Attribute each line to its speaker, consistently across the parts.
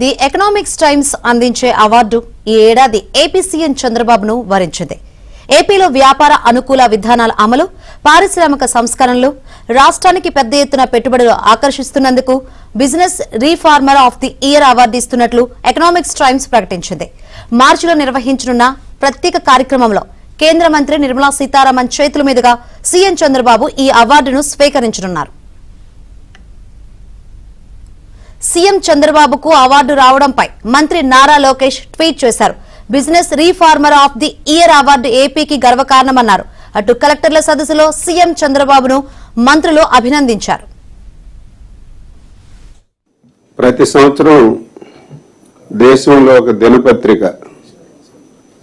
Speaker 1: The economics times అందించే award ఈ ఏడాది ఏపీ సీఎం చంద్రబాబును వరించింది. ఏపీలో వ్యాపార అనుకూల విధానాల అమలు, పారిశ్రామిక సంస్కరణలు, రాష్ట్రానికి పెద్ద ఎత్తున పెట్టుబడులు ఆకర్షిస్తున్నందుకు business reformer of the year award ఇస్తున్నట్లు ఎకనామిక్స్ టైమ్స్ ప్రకటించింది. మార్చిలో నిర్వహించనున్న ప్రత్యేక కార్యక్రమంలో కేంద్ర మంత్రి నిర్మలా సీతారామన్ చేతుల మీదుగా సీఎం చంద్రబాబు ఈ అవార్డును స్వీకరించనున్నారు. సీఎం చంద్రబాబుకు అవార్డు రావడంపై మంత్రి నారా లోకేష్ ట్వీట్ చేశారు. Business reformer of the year award ఏపీకి గర్వకారణమన్నారు. అటు కలెక్టర్ల సదస్సులో సీఎం చంద్రబాబును మంత్రులు అభినందించారు.
Speaker 2: ప్రతి సంవత్సరం దేశంలో ఒక దినపత్రిక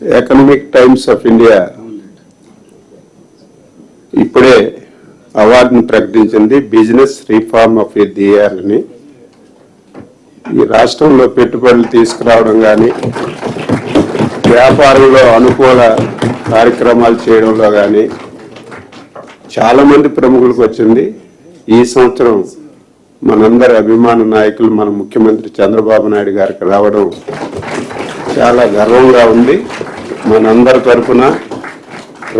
Speaker 2: ఎకనామిక్ టైమ్స్ ఆఫ్ ఇండియా ఇప్పుడే అవార్డును ప్రకటించింది. Business reform of the year అని. ఈ రాష్ట్రంలో పెట్టుబడులు తీసుకురావడం కానీ, వ్యాపారంలో అనుకూల కార్యక్రమాలు చేయడంలో కానీ చాలా మంది ప్రముఖులకు వచ్చింది. ఈ సంవత్సరం మనందరి అభిమాన నాయకులు మన ముఖ్యమంత్రి చంద్రబాబు నాయుడు గారికి రావడం చాలా గర్వంగా ఉంది. మనందరి తరఫున,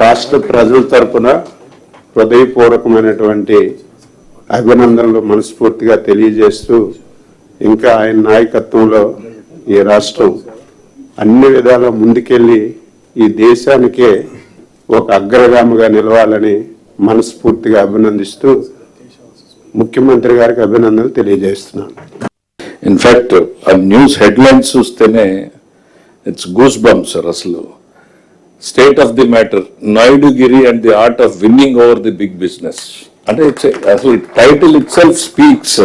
Speaker 2: రాష్ట్ర ప్రజల తరఫున హృదయపూర్వకమైనటువంటి అభినందనలు మనస్ఫూర్తిగా తెలియజేస్తూ, ఇంకా ఆయన నాయకత్వంలో ఈ రాష్ట్రం అన్ని విధాలా ముందుకెళ్ళి ఈ దేశానికే ఒక అగ్రగామిగా నిలవాలని మనస్ఫూర్తిగా అభినందిస్తూ ముఖ్యమంత్రి గారికి అభినందనలు తెలియజేస్తున్నాను.
Speaker 3: ఇన్ఫాక్ట్ ఆ న్యూస్ హెడ్లైన్స్ చూస్తేనే ఇట్స్ గూస్ బంప్స్. అసలు స్టేట్ ఆఫ్ ది మ్యాటర్, నాయుడుగిరి and the art of winning over the big business అంటే అసలు టైటిల్ ఇట్ సెల్ఫ్ స్పీక్స్.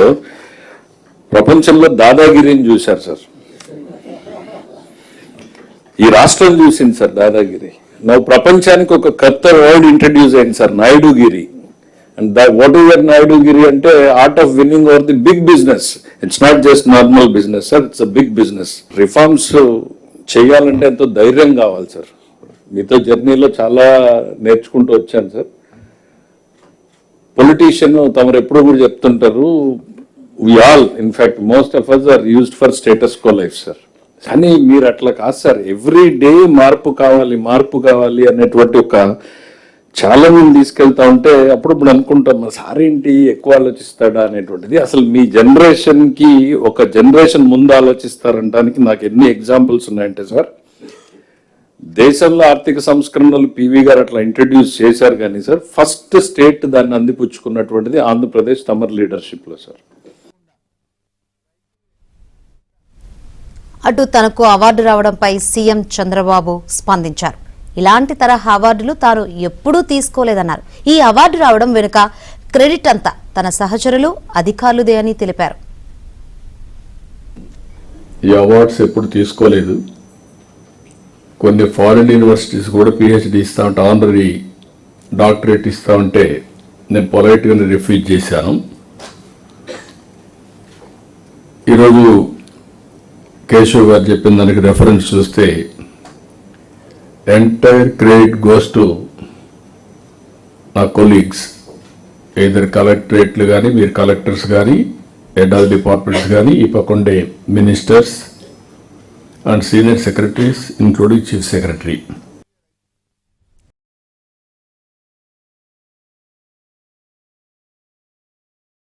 Speaker 3: ప్రపంచంలో దాదాగిరిని చూశారు సార్, ఈ రాష్ట్రం చూసింది సార్ దాదాగిరి. నువ్వు ప్రపంచానికి ఒక కొత్త వర్డ్ ఇంట్రడ్యూస్ అయింది సార్, నాయుడుగిరి. అండ్ వాట్ ఈస్ నాయుడుగిరి అంటే art of winning over the big business. It's not just normal business sir, it's a big business. Reforms చేయాలంటే ఎంతో ధైర్యం కావాలి సార్. మీతో జర్నీలో చాలా నేర్చుకుంటూ వచ్చాను సార్. పొలిటీషియన్ తమరు ఎప్పుడు కూడా చెప్తుంటారు, we all, in fact, most of us are used for status quo life, sir. కానీ మీరు అట్లా కాదు సార్, ఎవ్రీ డే మార్పు కావాలి అనేటువంటి ఒక ఛాలెంజ్ తీసుకెళ్తా ఉంటే అప్పుడప్పుడు అనుకుంటాం సార్ ఏంటి ఎక్కువ ఆలోచిస్తాడా అనేటువంటిది. అసలు మీ జనరేషన్ కి ఒక జనరేషన్ ముందు ఆలోచిస్తారంటానికి నాకు ఎన్ని ఎగ్జాంపుల్స్ ఉన్నాయంటే సార్, దేశంలో ఆర్థిక సంస్కరణలు పివి గారు అట్లా ఇంట్రడ్యూస్ చేశారు కానీ సార్, ఫస్ట్ స్టేట్ దాన్ని అందిపుచ్చుకున్నటువంటిది ఆంధ్రప్రదేశ్ తమర్ లీడర్షిప్ లో సార్.
Speaker 1: అటు తనకు అవార్డు రావడంపై సీఎం చంద్రబాబు స్పందించారు. ఇలాంటి తరహా అవార్డులు తాను ఎప్పుడూ తీసుకోలేదన్నారు. ఈ అవార్డు రావడం వెనుక క్రెడిట్ అంతా తన సహచరులు, అధికారులదే అని తెలిపారు.
Speaker 4: ఈ అవార్డ్స్ ఎప్పుడు తీసుకోలేదు. కొన్ని ఫారిన్ యూనివర్సిటీస్ కూడా పిహెచ్డి ఇస్తా ఉంటే, ఆనరీ డాక్టరేట్ ఇస్తా ఉంటే నేను పొలైట్గానే రిఫ్యూజ్ చేశాను. ఈరోజు కేశవ్ గారు చెప్పిన దానికి రెఫరెన్స్ చూస్తే ఎంటైర్ క్రెడిట్ గోస్ టు నా కొలీగ్స్, ఏదర్ కలెక్టరేట్లు కానీ, మీరు కలెక్టర్స్ కానీ, హెడ్ ఆఫ్ డిపార్ట్మెంట్స్ కానీ, ఈ పక్కుండే ministers and senior secretaries including chief secretary.